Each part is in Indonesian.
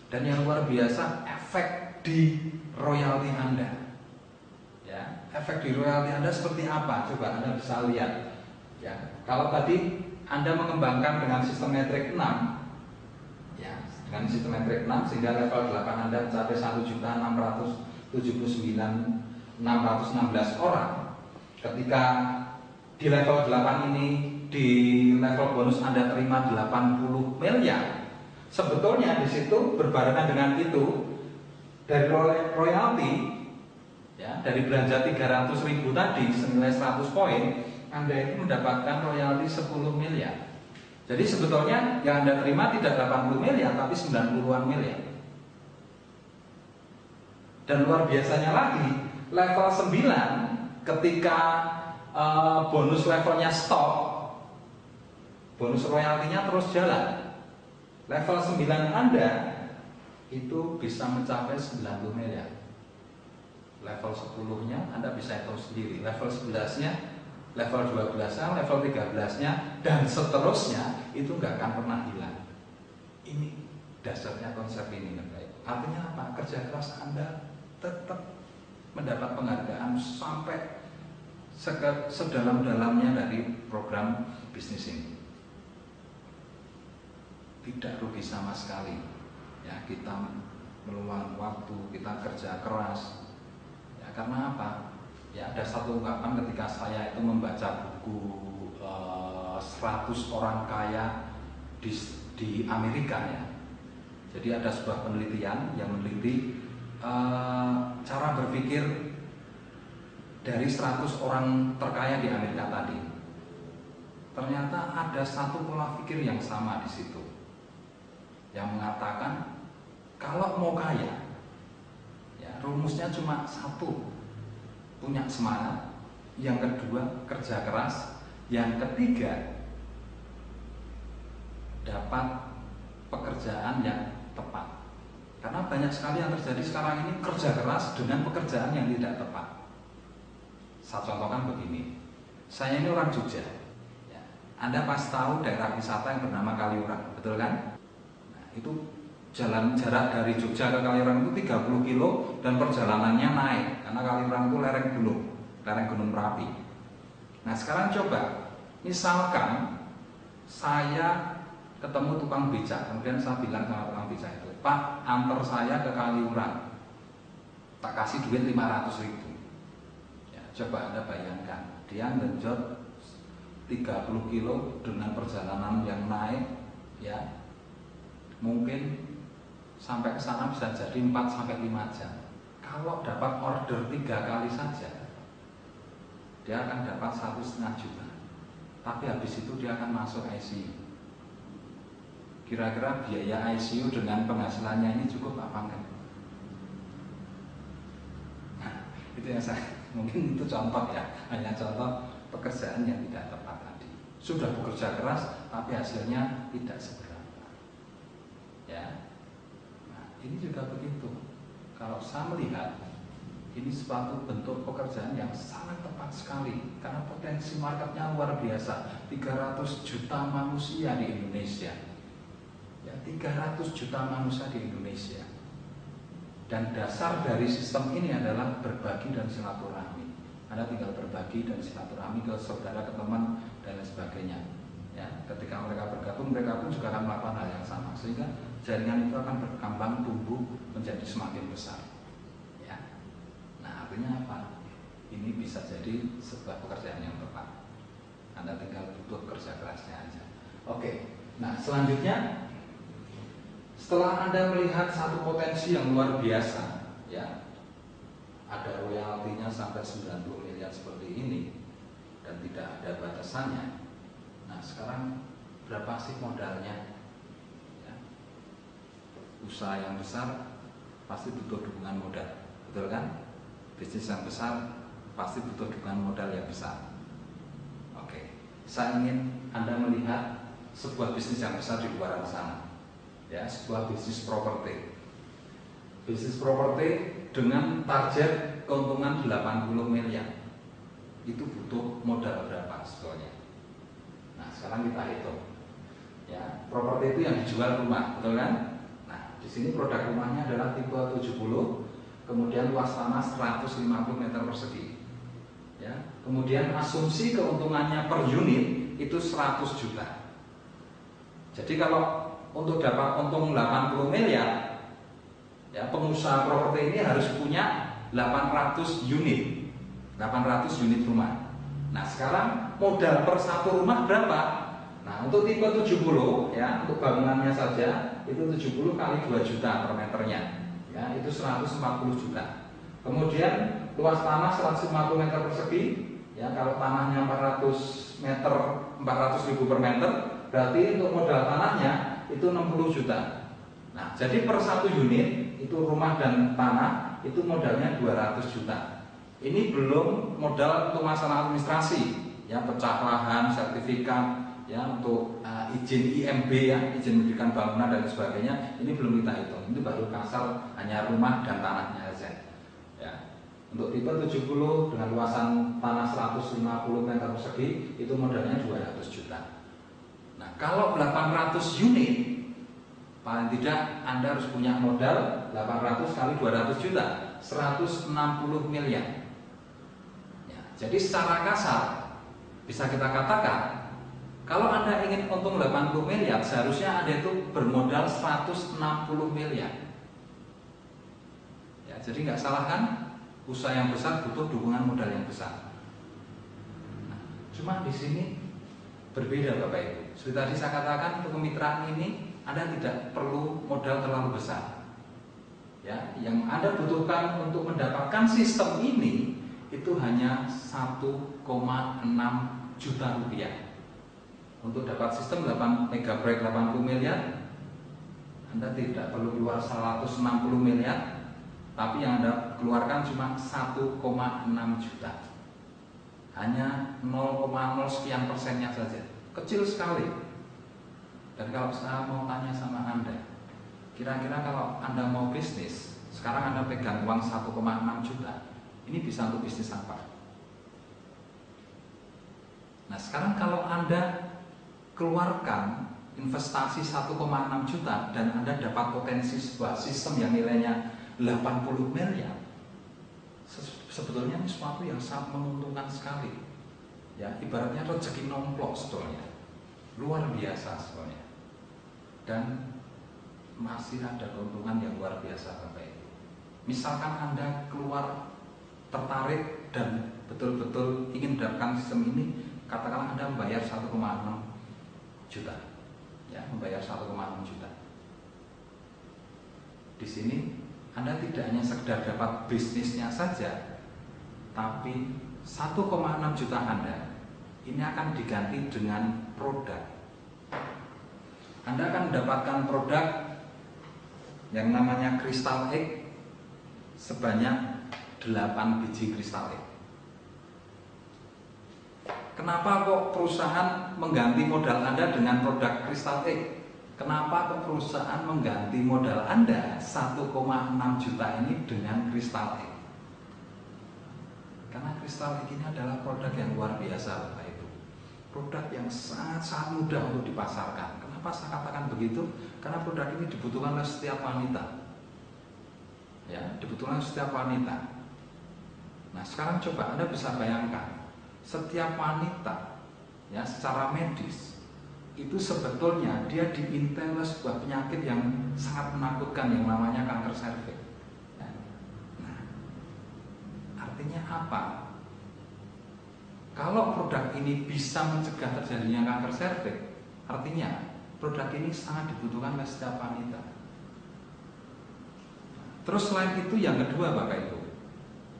Dan yang luar biasa, efek di royalti Anda. Ya, efek di royalti Anda seperti apa? Coba Anda bisa lihat. Ya, kalau tadi Anda mengembangkan dengan sistem metrik 6, ya, dengan sistem metrik 6 sehingga level 8 Anda mencapai 1.679.616 orang. Ketika di level 8 ini, di level bonus Anda terima 80 miliar. Sebetulnya di situ berbarengan dengan itu, dari royalti, ya, dari belanja 300.000 tadi senilai 100 poin, Anda itu mendapatkan royalti 10 miliar. Jadi sebetulnya yang Anda terima tidak 80 miliar tapi 90-an miliar. Dan luar biasanya lagi, level 9 ketika bonus levelnya stop, bonus royaltinya terus jalan. Level 9 Anda itu bisa mencapai 90 miliar. Level 10-nya Anda bisa hitung sendiri. Level 11-nya, level 12-nya, level 13-nya, dan seterusnya itu nggak akan pernah hilang. Ini dasarnya konsep ini, baik. Artinya apa? Kerja keras Anda tetap mendapat penghargaan sampai sedalam-dalamnya dari program bisnis ini. Tidak rugi sama sekali, ya, kita meluangkan waktu, kita kerja keras, ya, karena apa? Ya, ada satu ungkapan ketika saya itu membaca buku 100 orang kaya di Amerika, ya. Jadi ada sebuah penelitian yang meneliti cara berpikir dari 100 orang terkaya di Amerika tadi. Ternyata ada satu pola pikir yang sama di situ, yang mengatakan kalau mau kaya, ya, rumusnya cuma satu, punya semangat, yang kedua kerja keras, yang ketiga dapat pekerjaan yang tepat. Karena banyak sekali yang terjadi sekarang ini kerja keras dengan pekerjaan yang tidak tepat. Saya contohkan begini, saya ini orang Jogja, ya. Anda pasti tahu daerah wisata yang bernama Kaliurang, betul kan? Itu jalan jarak dari Jogja ke Kaliurang itu 30 kilo dan perjalanannya naik karena Kaliurang itu lereng gunung Merapi. Nah sekarang coba, misalkan saya ketemu tukang becak, kemudian saya bilang sama tukang becak itu, Pak, antar saya ke Kaliurang, tak kasih duit 500.000. Ya, coba Anda bayangkan, dia ngejot 30 kilo dengan perjalanan yang naik, ya, mungkin sampai ke sana bisa jadi 4-5 jam. Kalau dapat order 3 kali saja, dia akan dapat 1,5 juta. Tapi habis itu dia akan masuk ICU. Kira-kira biaya ICU dengan penghasilannya ini cukup apa enggak? Nah, itu yang saya, mungkin itu contoh, ya, hanya contoh pekerjaan yang tidak tepat tadi. Sudah bekerja keras tapi hasilnya tidak seberapa. Ya. Nah, ini juga begitu. Kalau saya melihat ini suatu bentuk pekerjaan yang sangat tepat sekali karena potensi marketnya luar biasa. 300 juta manusia di Indonesia, ya, 300 juta manusia di Indonesia. Dan dasar dari sistem ini adalah berbagi dan silaturahmi. Anda tinggal berbagi dan silaturahmi ke saudara, ke teman, dan lain sebagainya. Ya, ketika mereka bergabung, mereka pun juga akan melakukan hal yang sama, sehingga jaringan itu akan berkembang, tumbuh menjadi semakin besar. Ya. Nah, artinya apa? Ini bisa jadi sebuah pekerjaan yang tepat. Anda tinggal butuh kerja kerasnya aja. Oke. Nah, selanjutnya, setelah Anda melihat satu potensi yang luar biasa, ya, ada royaltinya sampai 90 miliar seperti ini dan tidak ada batasannya. Nah, sekarang berapa sih modalnya? Ya. Usaha yang besar pasti butuh dukungan modal, betul kan? Bisnis yang besar pasti butuh dukungan modal yang besar. Oke, saya ingin Anda melihat sebuah bisnis yang besar di luar sana. Ya, sebuah bisnis properti. Bisnis properti dengan target keuntungan 80 miliar. Itu butuh modal berapa sebetulnya? Nah, sekarang kita hitung. Ya, properti itu yang dijual rumah, betul kan? Nah, di Di sini produk rumahnya adalah tipe 70, kemudian luas tanah 150 meter persegi. Ya, kemudian asumsi keuntungannya per unit itu 100 juta. Jadi kalau untuk dapat untung 80 miliar, ya, pengusaha properti ini harus punya 800 unit rumah. Nah, sekarang modal per satu rumah berapa? Nah, untuk tipe 70, ya, untuk bangunannya saja itu 70 kali 2 juta per meternya, ya, itu 140 juta. Kemudian luas tanah 150 meter persegi, ya, kalau tanahnya 400 ribu per meter, berarti untuk modal tanahnya itu 60 juta. Nah, jadi per satu unit itu rumah dan tanah itu modalnya 200 juta. Ini belum modal untuk masalah administrasi, ya, pecah lahan, sertifikat, ya, untuk izin IMB, ya, izin mendirikan bangunan dan sebagainya, ini belum kita hitung. Itu baru kasar hanya rumah dan tanahnya saja. Ya. Untuk tipe 70 dengan luasan tanah 150 meter persegi itu modalnya 200 juta. Nah, kalau 800 unit, paling tidak Anda harus punya modal 800 kali 200 juta, 160 miliar. Ya, jadi secara kasar bisa kita katakan, kalau Anda ingin untung 80 miliar, seharusnya Anda itu bermodal 160 miliar. Ya, jadi nggak salah kan? Usaha yang besar butuh dukungan modal yang besar. Nah, cuma di sini berbeda Bapak Ibu. Seperti tadi saya katakan, untuk kemitraan ini Anda tidak perlu modal terlalu besar. Ya, yang Anda butuhkan untuk mendapatkan sistem ini itu hanya 1,6 juta rupiah. Untuk dapat sistem 8 megabyte 80 miliar, Anda tidak perlu keluar 160 miliar, tapi yang Anda keluarkan cuma 1,6 juta. Hanya 0,0 sekian persennya saja, kecil sekali. Dan kalau saya mau tanya sama Anda, kira-kira kalau Anda mau bisnis, sekarang Anda pegang uang 1,6 juta, ini bisa untuk bisnis apa? Nah, sekarang kalau Anda keluarkan investasi 1,6 juta dan Anda dapat potensi sebuah sistem yang nilainya 80 miliar, sebetulnya ini sesuatu yang sangat menguntungkan sekali. Ya, ibaratnya rezeki nomplok sebetulnya, luar biasa sebetulnya. Dan masih ada keuntungan yang luar biasa Bapak Ibu. Misalkan Anda keluar tertarik dan betul-betul ingin mendapatkan sistem ini, katakanlah Anda membayar 1,6 juta, ya, membayar 1,6 juta. Di sini Anda tidak hanya sekedar dapat bisnisnya saja, tapi 1,6 juta Anda ini akan diganti dengan produk. Anda akan mendapatkan produk yang namanya Crystal Egg sebanyak 8 biji Crystal Egg. Kenapa kok perusahaan mengganti modal Anda dengan produk Crystal Egg? Kenapa kok perusahaan mengganti modal Anda 1,6 juta ini dengan Crystal Egg? Karena Crystal Egg ini adalah produk yang luar biasa Bapak Ibu. Produk yang sangat mudah untuk dipasarkan. Kenapa saya katakan begitu? Karena produk ini dibutuhkan oleh setiap wanita. Ya, dibutuhkan oleh setiap wanita. Nah, sekarang coba Anda bisa bayangkan, setiap wanita, ya, secara medis itu sebetulnya dia diintai oleh sebuah penyakit yang sangat menakutkan yang namanya kanker serviks. Nah, artinya apa? Kalau produk ini bisa mencegah terjadinya kanker serviks, artinya produk ini sangat dibutuhkan oleh setiap wanita. Terus selain itu yang kedua Bapak Ibu,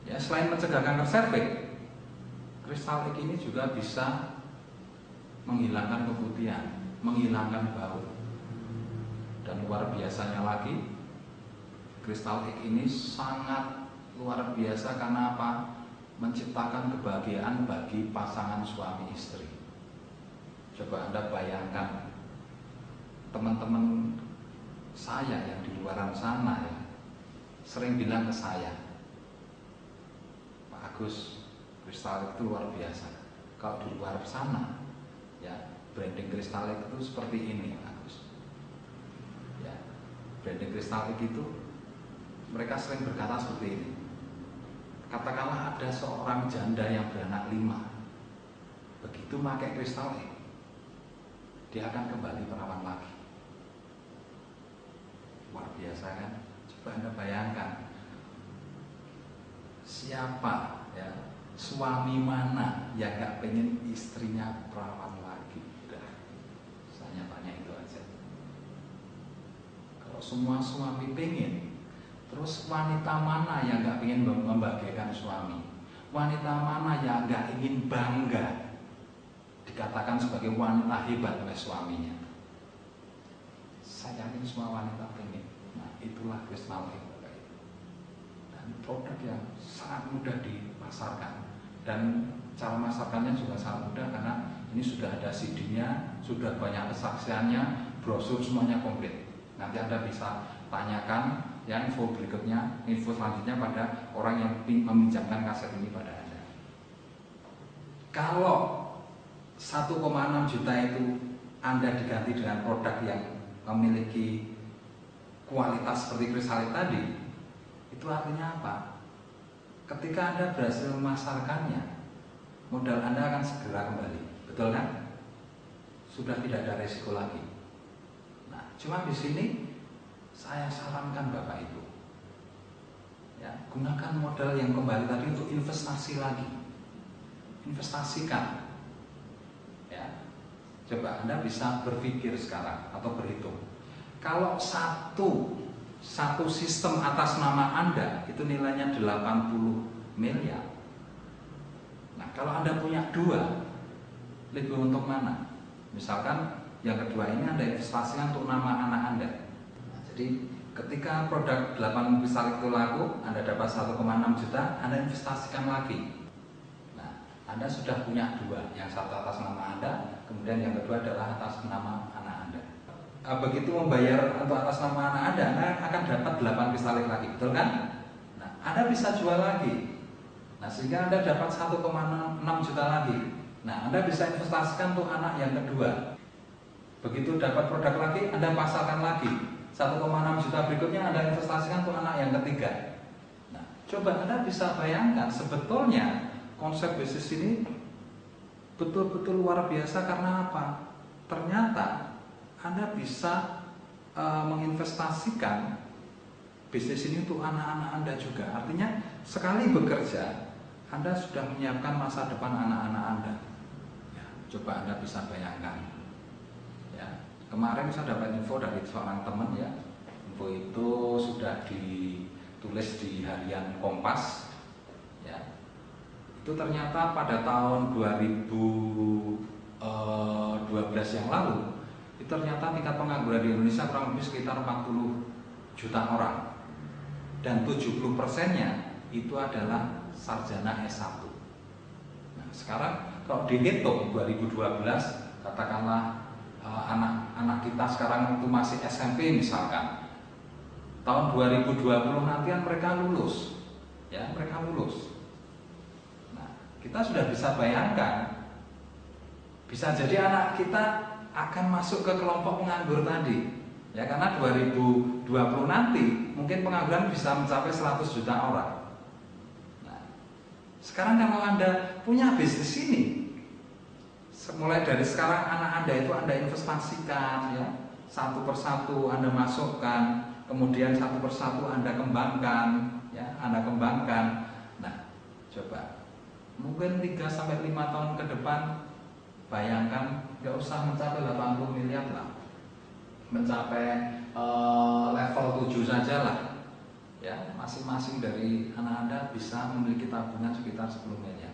ya, selain mencegah kanker serviks, Crystal Egg ini juga bisa menghilangkan keputihan, menghilangkan bau. Dan luar biasanya lagi, Crystal Egg ini sangat luar biasa karena apa? Menciptakan kebahagiaan bagi pasangan suami istri. Coba Anda bayangkan, teman-teman saya yang di luaran sana, ya, sering bilang ke saya, Pak Agus, Crystal Egg itu luar biasa. Kalau di luar sana, ya, branding Crystal Egg itu seperti ini, Agus. Ya, branding Crystallic itu mereka sering berkata seperti ini. Katakanlah ada seorang janda yang beranak 5. Begitu pakai Crystallic, dia akan kembali perawan lagi. Luar biasa kan? Coba Anda bayangkan, siapa ya, suami mana yang gak pengen istrinya perawan lagi? Udah, saya tanya itu aja. Kalau semua suami pengen, terus wanita mana yang gak pengen membahagiakan suami? Wanita mana yang gak ingin bangga dikatakan sebagai wanita hebat oleh suaminya? Saya yakin semua wanita pengen. Nah, itulah Crystallic. Dan produk yang sangat mudah dipasarkan, dan cara masarkannya juga sangat mudah karena ini sudah ada CD-nya, sudah banyak kesaksiannya, brosur semuanya komplit. Nanti Anda bisa tanyakan yang info berikutnya, info selanjutnya pada orang yang meminjamkan kaset ini pada Anda. Kalau 1,6 juta itu Anda diganti dengan produk yang memiliki kualitas seperti Crystallic tadi, itu artinya apa? Ketika Anda berhasil memasarkannya, modal Anda akan segera kembali, betul kan? Sudah tidak ada resiko lagi. Nah, cuma di sini saya sarankan Bapak Ibu, ya, gunakan modal yang kembali tadi untuk investasi lagi, investasikan. Ya, coba Anda bisa berpikir sekarang atau berhitung. Kalau satu sistem atas nama Anda itu nilainya 80 miliar. Nah, kalau Anda punya 2, lebih untung mana? Misalkan yang kedua ini Anda investasikan untuk nama anak Anda. Nah, jadi ketika produk 8 Crystallic itu laku, Anda dapat 1,6 juta, Anda investasikan lagi. Nah, Anda sudah punya 2, yang satu atas nama Anda, kemudian yang kedua adalah atas nama anak Anda. Begitu membayar untuk atas nama anak Anda akan dapat 8 Crystallic lagi, betul kan? Nah, Anda bisa jual lagi. Nah, sehingga Anda dapat 1,6 juta lagi. Nah, Anda bisa investasikan untuk anak yang kedua. Begitu dapat produk lagi, Anda pasarkan lagi. 1,6 juta berikutnya Anda investasikan untuk anak yang ketiga. Nah, coba Anda bisa bayangkan, sebetulnya konsep bisnis ini betul-betul luar biasa. Karena apa? Ternyata Anda bisa menginvestasikan bisnis ini untuk anak-anak Anda juga. Artinya sekali bekerja, Anda sudah menyiapkan masa depan anak-anak Anda. Ya, coba Anda bisa bayangkan. Ya, kemarin saya dapat info dari seorang teman, ya. Info itu sudah ditulis di harian Kompas. Ya, itu ternyata pada tahun 2012 yang lalu, itu ternyata tingkat pengangguran di Indonesia kurang lebih sekitar 40 juta orang, dan 70%-nya itu adalah sarjana S1. Nah, sekarang kalau dihitung 2012, katakanlah anak-anak kita sekarang itu masih SMP misalkan, tahun 2020 nanti kan mereka lulus, ya, mereka lulus. Nah, kita sudah bisa bayangkan, bisa jadi anak kita akan masuk ke kelompok penganggur tadi, ya, karena 2020 nanti mungkin pengangguran bisa mencapai 100 juta orang. Nah, sekarang kalau Anda punya bisnis ini, mulai dari sekarang anak Anda itu Anda investasikan, ya, satu persatu Anda masukkan, kemudian satu persatu Anda kembangkan, ya, Anda kembangkan. Nah, coba mungkin 3-5 tahun ke depan, bayangkan, nggak usah mencapai 80 miliar lah, mencapai level 7 saja lah, ya, masing-masing dari anak Anda bisa memiliki tabungan sekitar 10 miliar.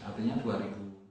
Artinya 2000